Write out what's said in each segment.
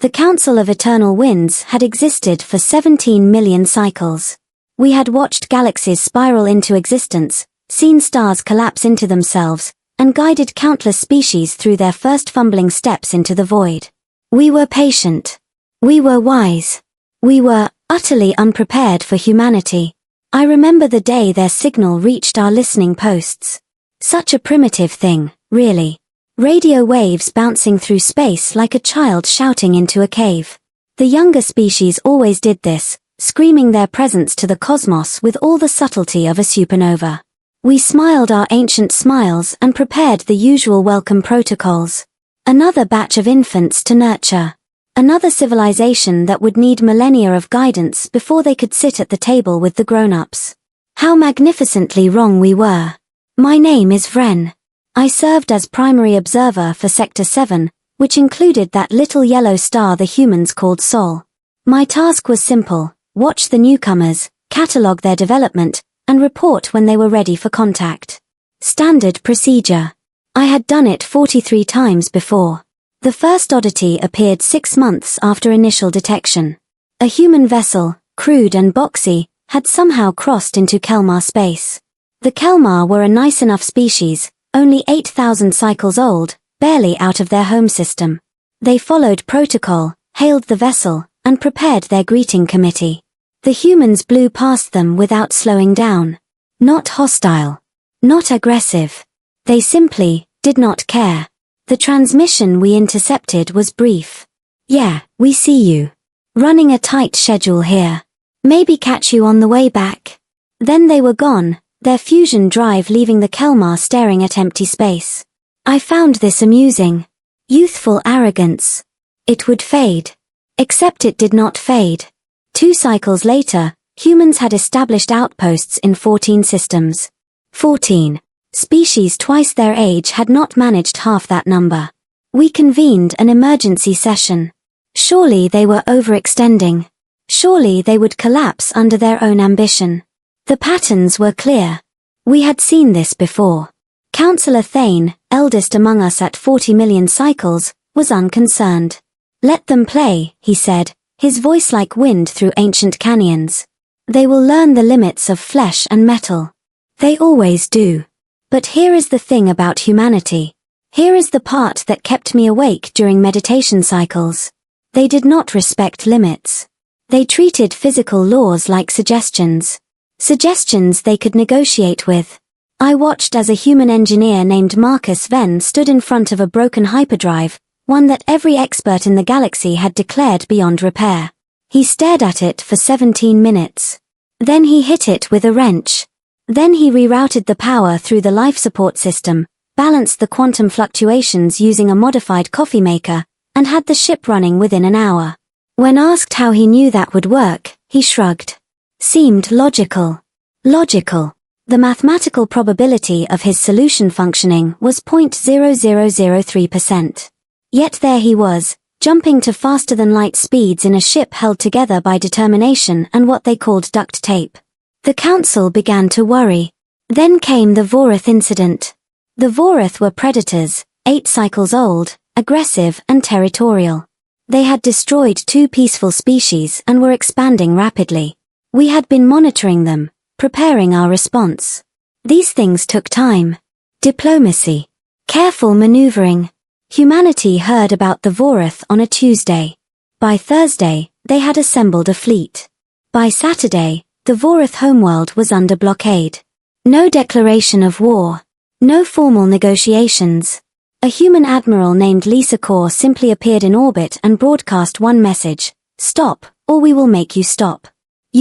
The Council of Eternal Winds had existed for 17 million cycles. We had watched galaxies spiral into existence, seen stars collapse into themselves, and guided countless species through their first fumbling steps into the void. We were patient. We were wise. We were utterly unprepared for humanity. I remember the day their signal reached our listening posts. Such a primitive thing, really. Radio waves bouncing through space like a child shouting into a cave. The younger species always did this, screaming their presence to the cosmos with all the subtlety of a supernova. We smiled our ancient smiles and prepared the usual welcome protocols. Another batch of infants to nurture. Another civilization that would need millennia of guidance before they could sit at the table with the grown-ups. How magnificently wrong we were. My name is Vrenn. I served as primary observer for Sector 7, which included that little yellow star the humans called Sol. My task was simple: watch the newcomers, catalogue their development, and report when they were ready for contact. Standard procedure. I had done it 43 times before. The first oddity appeared 6 months after initial detection. A human vessel, crude and boxy, had somehow crossed into Kelmar space. The Kelmar were a nice enough species, only 8,000 cycles old, barely out of their home system. They followed protocol, hailed the vessel, and prepared their greeting committee. The humans blew past them without slowing down. Not hostile. Not aggressive. They simply did not care. The transmission we intercepted was brief. "Yeah, we see you. Running a tight schedule here. Maybe catch you on the way back." Then they were gone, their fusion drive leaving the Kelmar staring at empty space. I found this amusing. Youthful arrogance. It would fade. Except it did not fade. 2 cycles later, humans had established outposts in 14 systems. 14. Species twice their age had not managed half that number. We convened an emergency session. Surely they were overextending. Surely they would collapse under their own ambition. The patterns were clear. We had seen this before. Councillor Thane, eldest among us at 40 million cycles, was unconcerned. "Let them play," he said, his voice like wind through ancient canyons. "They will learn the limits of flesh and metal. They always do. But here is the thing about humanity. Here is the part that kept me awake during meditation cycles. They did not respect limits. They treated physical laws like suggestions. Suggestions they could negotiate with. I watched as a human engineer named Marcus Venn stood in front of a broken hyperdrive, one that every expert in the galaxy had declared beyond repair. He stared at it for 17 minutes. Then he hit it with a wrench. Then he rerouted the power through the life support system, balanced the quantum fluctuations using a modified coffee maker, and had the ship running within an hour. When asked how he knew that would work, he shrugged. Seemed logical. Logical. The mathematical probability of his solution functioning was 0.0003%. Yet there he was, jumping to faster-than-light speeds in a ship held together by determination and what they called duct tape. The council began to worry. Then came the Vorath incident. The Vorath were predators, 8 cycles old, aggressive and territorial. They had destroyed 2 peaceful species and were expanding rapidly. We had been monitoring them, preparing our response. These things took time. Diplomacy. Careful maneuvering. Humanity heard about the Vorath on a Tuesday. By Thursday, they had assembled a fleet. By Saturday, the Vorath homeworld was under blockade. No declaration of war. No formal negotiations. A human admiral named LisaKor simply appeared in orbit and broadcast one message: "Stop, or we will make you stop.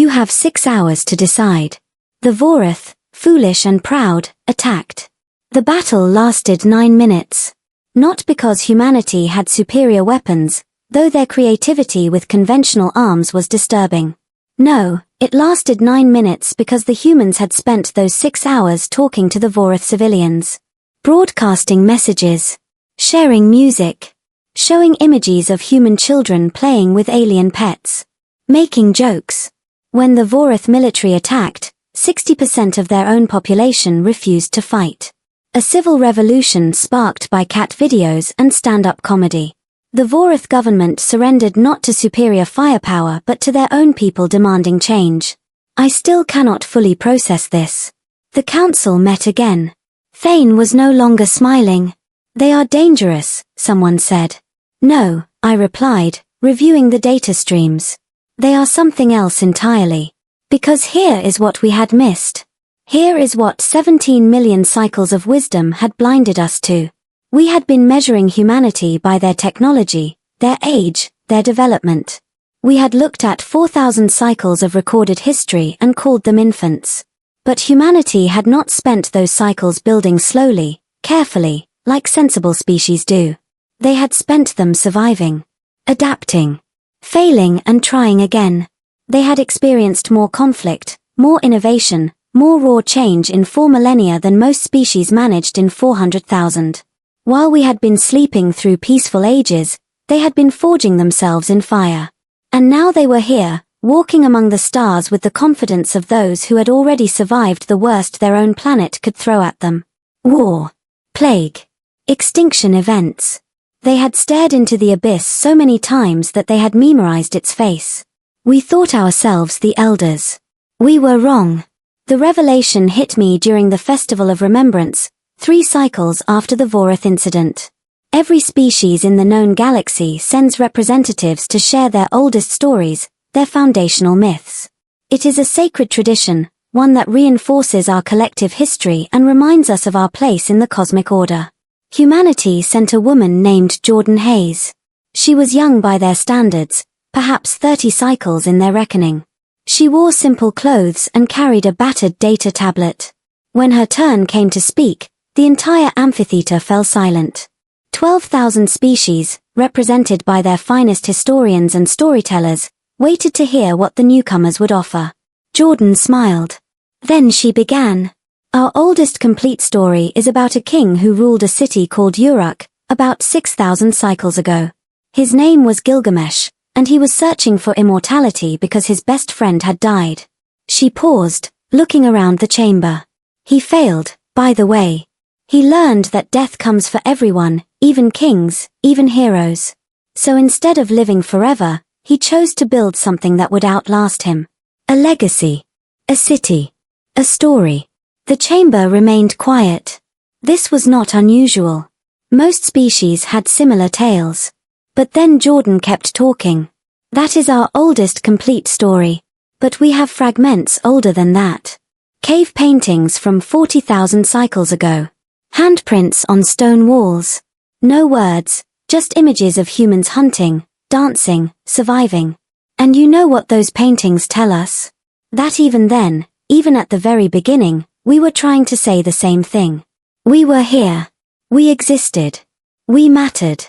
You have 6 hours to decide." The Vorath, foolish and proud, attacked. The battle lasted 9 minutes. Not because humanity had superior weapons, though their creativity with conventional arms was disturbing. No, it lasted 9 minutes because the humans had spent those 6 hours talking to the Vorath civilians. Broadcasting messages. Sharing music. Showing images of human children playing with alien pets. Making jokes. When the Vorath military attacked, 60% of their own population refused to fight. A civil revolution sparked by cat videos and stand-up comedy. The Vorath government surrendered not to superior firepower but to their own people demanding change. I still cannot fully process this. The council met again. Thane was no longer smiling. They are dangerous, someone said. No, I replied, reviewing the data streams. They are something else entirely. Because here is what we had missed. Here is what 17 million cycles of wisdom had blinded us to. We had been measuring humanity by their technology, their age, their development. We had looked at 4,000 cycles of recorded history and called them infants. But humanity had not spent those cycles building slowly, carefully, like sensible species do. They had spent them surviving, adapting, failing and trying again. They had experienced more conflict, more innovation, more raw change in 4 millennia than most species managed in 400,000. While we had been sleeping through peaceful ages, they had been forging themselves in fire. And now they were here, walking among the stars with the confidence of those who had already survived the worst their own planet could throw at them. War, plague, extinction events. They had stared into the abyss so many times that they had memorized its face. We thought ourselves the elders. We were wrong. The revelation hit me during the Festival of Remembrance, 3 cycles after the Vorath incident. Every species in the known galaxy sends representatives to share their oldest stories, their foundational myths. It is a sacred tradition, one that reinforces our collective history and reminds us of our place in the cosmic order. Humanity sent a woman named Jordan Hayes. She was young by their standards, perhaps 30 cycles in their reckoning. She wore simple clothes and carried a battered data tablet. When her turn came to speak, the entire amphitheater fell silent. 12,000 species, represented by their finest historians and storytellers, waited to hear what the newcomers would offer. Jordan smiled. Then she began. Our oldest complete story is about a king who ruled a city called Uruk, about 6,000 cycles ago. His name was Gilgamesh, and he was searching for immortality because his best friend had died. She paused, looking around the chamber. He failed, by the way. He learned that death comes for everyone, even kings, even heroes. So instead of living forever, he chose to build something that would outlast him. A legacy. A city. A story. The chamber remained quiet. This was not unusual. Most species had similar tales. But then Jordan kept talking. That is our oldest complete story. But we have fragments older than that. Cave paintings from 40,000 cycles ago. Handprints on stone walls. No words, just images of humans hunting, dancing, surviving. And you know what those paintings tell us? That even then, even at the very beginning, we were trying to say the same thing. We were here. We existed. We mattered.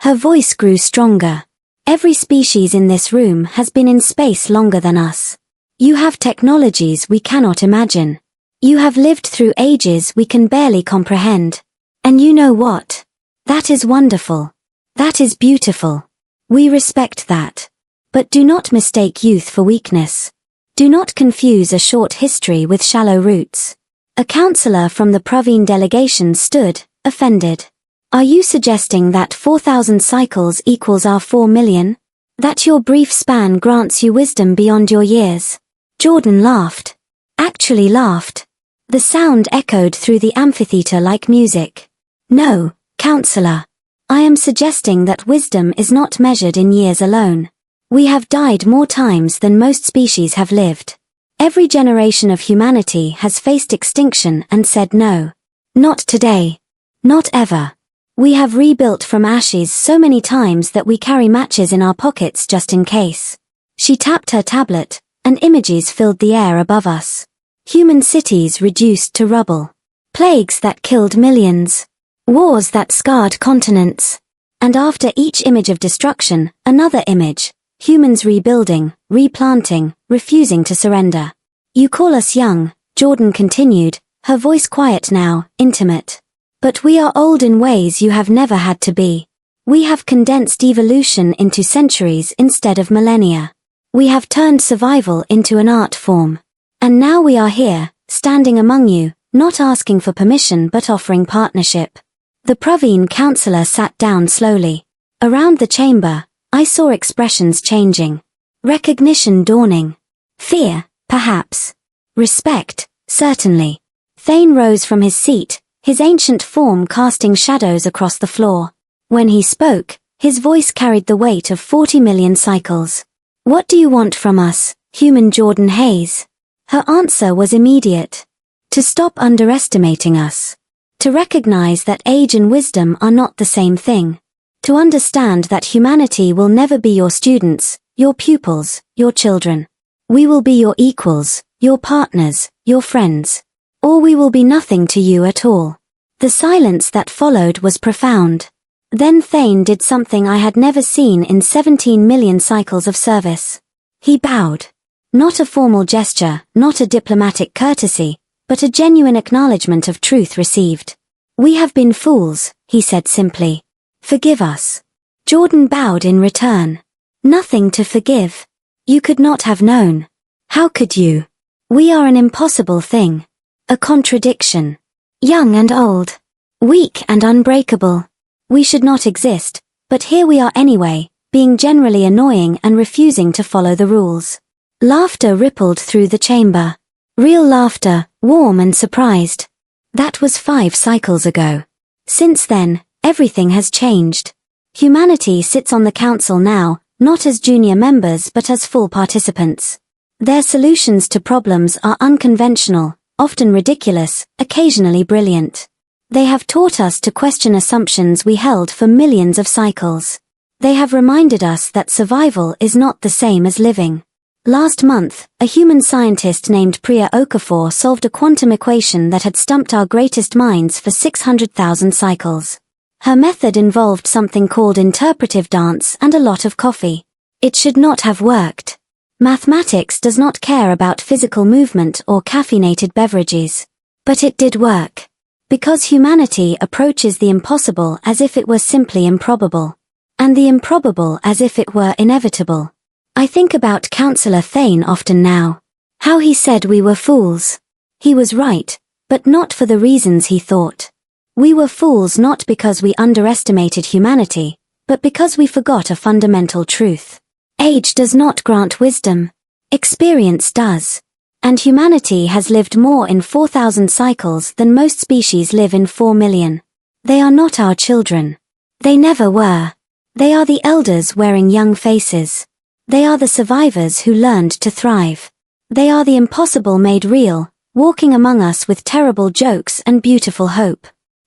Her voice grew stronger. Every species in this room has been in space longer than us. You have technologies we cannot imagine. You have lived through ages we can barely comprehend. And you know what? That is wonderful. That is beautiful. We respect that. But do not mistake youth for weakness. Do not confuse a short history with shallow roots. A counselor from the Praveen delegation stood, offended. Are you suggesting that 4,000 cycles equals our 4 million? That your brief span grants you wisdom beyond your years? Jordan laughed. Actually laughed. The sound echoed through the amphitheater like music. No, counselor. I am suggesting that wisdom is not measured in years alone. We have died more times than most species have lived. Every generation of humanity has faced extinction and said no. Not today. Not ever. We have rebuilt from ashes so many times that we carry matches in our pockets just in case. She tapped her tablet, and images filled the air above us. Human cities reduced to rubble. Plagues that killed millions. Wars that scarred continents. And after each image of destruction, another image. Humans rebuilding, replanting, refusing to surrender. You call us young, Jordan continued, her voice quiet now, intimate. But we are old in ways you have never had to be. We have condensed evolution into centuries instead of millennia. We have turned survival into an art form. And now we are here, standing among you, not asking for permission but offering partnership. The Praveen counselor sat down slowly. Around the chamber, I saw expressions changing. Recognition dawning. Fear, perhaps. Respect, certainly. Thane rose from his seat, his ancient form casting shadows across the floor. When he spoke, his voice carried the weight of 40 million cycles. What do you want from us, human Jordan Hayes? Her answer was immediate. To stop underestimating us. To recognize that age and wisdom are not the same thing. To understand that humanity will never be your students, your pupils, your children. We will be your equals, your partners, your friends. Or we will be nothing to you at all. The silence that followed was profound. Then Thane did something I had never seen in 17 million cycles of service. He bowed. Not a formal gesture, not a diplomatic courtesy, but a genuine acknowledgement of truth received. We have been fools, he said simply. Forgive us. Jordan bowed in return. Nothing to forgive. You could not have known. How could you? We are an impossible thing. A contradiction. Young and old. Weak and unbreakable. We should not exist, but here we are anyway, being generally annoying and refusing to follow the rules. Laughter rippled through the chamber. Real laughter, warm and surprised. That was 5 cycles ago. Since then, everything has changed. Humanity sits on the council now, not as junior members but as full participants. Their solutions to problems are unconventional, often ridiculous, occasionally brilliant. They have taught us to question assumptions we held for millions of cycles. They have reminded us that survival is not the same as living. Last month, a human scientist named Priya Okafor solved a quantum equation that had stumped our greatest minds for 600,000 cycles. Her method involved something called interpretive dance and a lot of coffee. It should not have worked. Mathematics does not care about physical movement or caffeinated beverages. But it did work. Because humanity approaches the impossible as if it were simply improbable. And the improbable as if it were inevitable. I think about Councillor Thane often now. How he said we were fools. He was right, but not for the reasons he thought. We were fools not because we underestimated humanity, but because we forgot a fundamental truth. Age does not grant wisdom. Experience does. And humanity has lived more in 4,000 cycles than most species live in 4 million. They are not our children. They never were. They are the elders wearing young faces. They are the survivors who learned to thrive. They are the impossible made real, walking among us with terrible jokes and beautiful hope.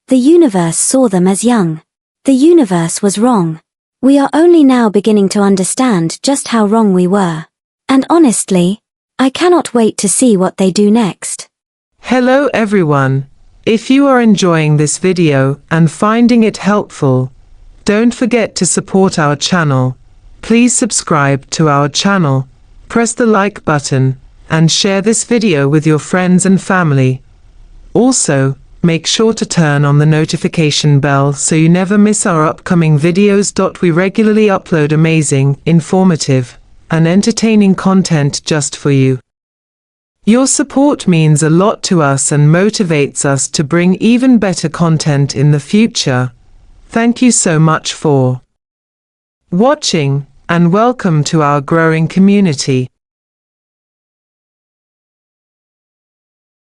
The universe saw them as young. The universe was wrong. We are only now beginning to understand just how wrong we were. And honestly, I cannot wait to see what they do next. Hello everyone. If you are enjoying this video and finding it helpful, don't forget to support our channel. Please subscribe to our channel, press the like button, and share this video with your friends and family. Also, make sure to turn on the notification bell so you never miss our upcoming videos. We regularly upload amazing, informative, and entertaining content just for you. Your support means a lot to us and motivates us to bring even better content in the future. Thank you so much for watching, and welcome to our growing community.